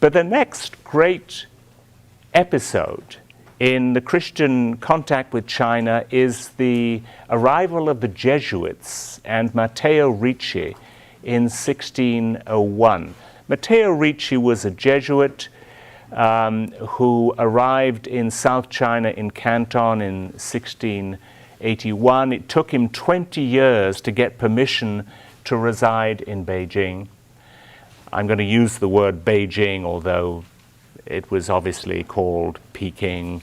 But the next great episode in the Christian contact with China is the arrival of the Jesuits and Matteo Ricci in 1601. Matteo Ricci was a Jesuit who arrived in South China in Canton in 1681. It took him 20 years to get permission to reside in Beijing. I'm going to use the word Beijing, although it was obviously called Peking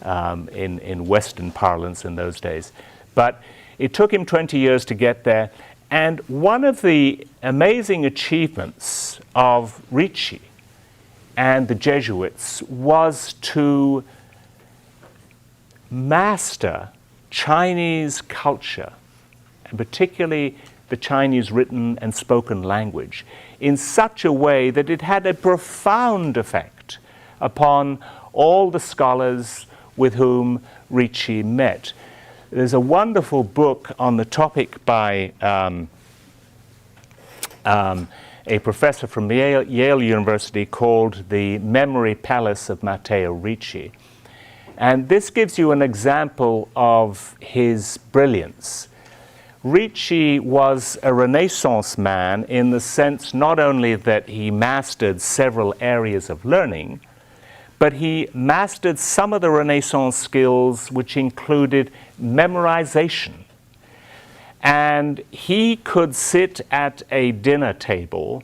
in Western parlance in those days. But it took him 20 years to get there. And one of the amazing achievements of Ricci and the Jesuits was to master Chinese culture, and particularly the Chinese written and spoken language, in such a way that it had a profound effect upon all the scholars with whom Ricci met. There's a wonderful book on the topic by a professor from Yale University called The Memory Palace of Matteo Ricci. And this gives you an example of his brilliance. Ricci was a Renaissance man in the sense not only that he mastered several areas of learning, but he mastered some of the Renaissance skills which included memorization. And he could sit at a dinner table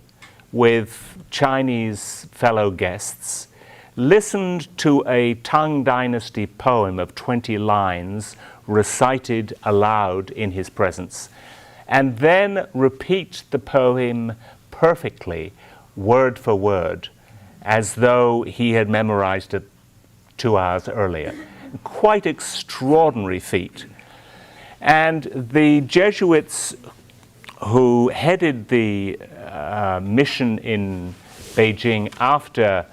with Chinese fellow guests, listened to a Tang Dynasty poem of 20 lines recited aloud in his presence, and then repeat the poem perfectly, word for word, as though he had memorized it 2 hours earlier. Quite extraordinary feat. And the Jesuits who headed the mission in Beijing after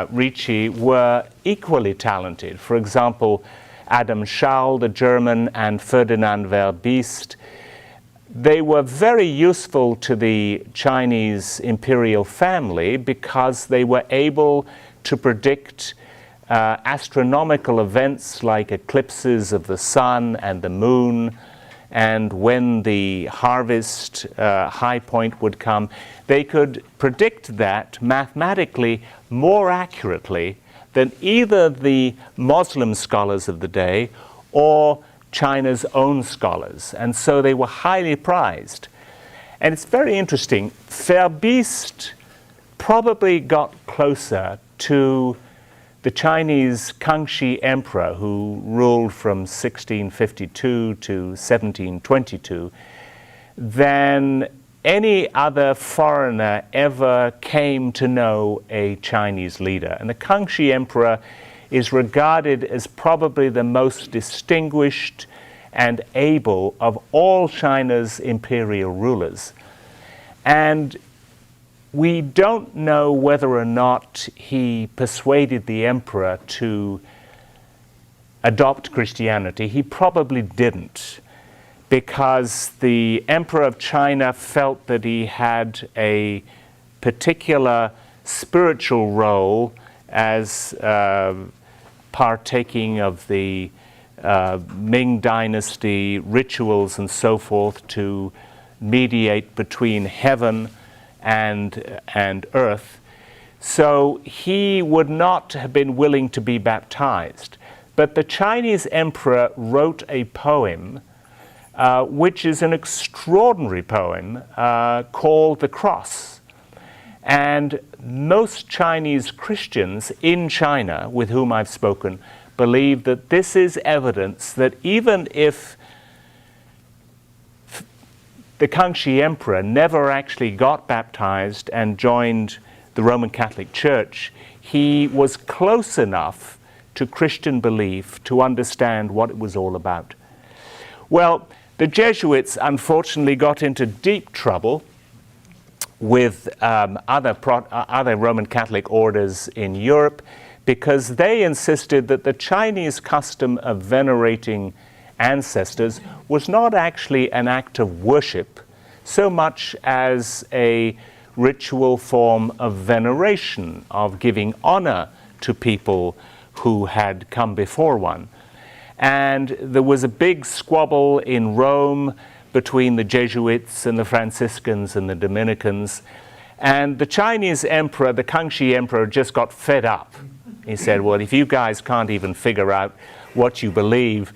Ricci were equally talented. For example, Adam Schall, the German, and Ferdinand Verbiest. They were very useful to the Chinese imperial family because they were able to predict astronomical events like eclipses of the sun and the moon, and when the harvest high point would come. They could predict that mathematically more accurately than either the Muslim scholars of the day or China's own scholars, and so they were highly prized. And it's very interesting, Verbiest probably got closer to the Chinese Kangxi emperor who ruled from 1652 to 1722 than any other foreigner ever came to know a Chinese leader. And the Kangxi emperor is regarded as probably the most distinguished and able of all China's imperial rulers. And we don't know whether or not he persuaded the emperor to adopt Christianity. He probably didn't, because the emperor of China felt that he had a particular spiritual role as partaking of the Ming Dynasty rituals and so forth to mediate between heaven and earth. So he would not have been willing to be baptized. But the Chinese emperor wrote a poem which is an extraordinary poem called The Cross. And most Chinese Christians in China with whom I've spoken believe that this is evidence that even if the Kangxi emperor never actually got baptized and joined the Roman Catholic Church, he was close enough to Christian belief to understand what it was all about. Well, the Jesuits unfortunately got into deep trouble with other Roman Catholic orders in Europe because they insisted that the Chinese custom of venerating ancestors was not actually an act of worship so much as a ritual form of veneration, of giving honor to people who had come before one. And there was a big squabble in Rome between the Jesuits and the Franciscans and the Dominicans. And the Chinese emperor, the Kangxi emperor, just got fed up. He said, well, if you guys can't even figure out what you believe,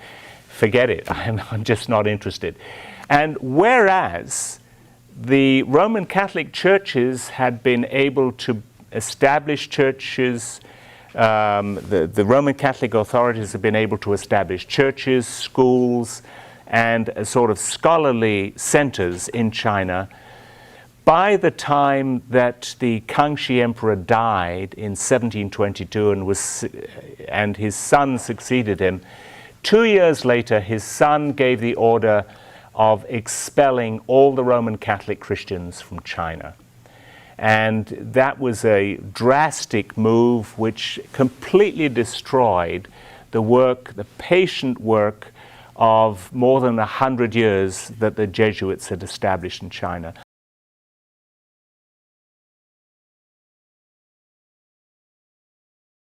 forget it. I'm just not interested. And whereas the Roman Catholic churches had been able to establish churches, the Roman Catholic authorities have been able to establish churches, schools, and sort of scholarly centers in China. By the time that the Kangxi Emperor died in 1722 and his son succeeded him, 2 years later his son gave the order of expelling all the Roman Catholic Christians from China. And that was a drastic move which completely destroyed the work, the patient work of more than 100 years that the Jesuits had established in China.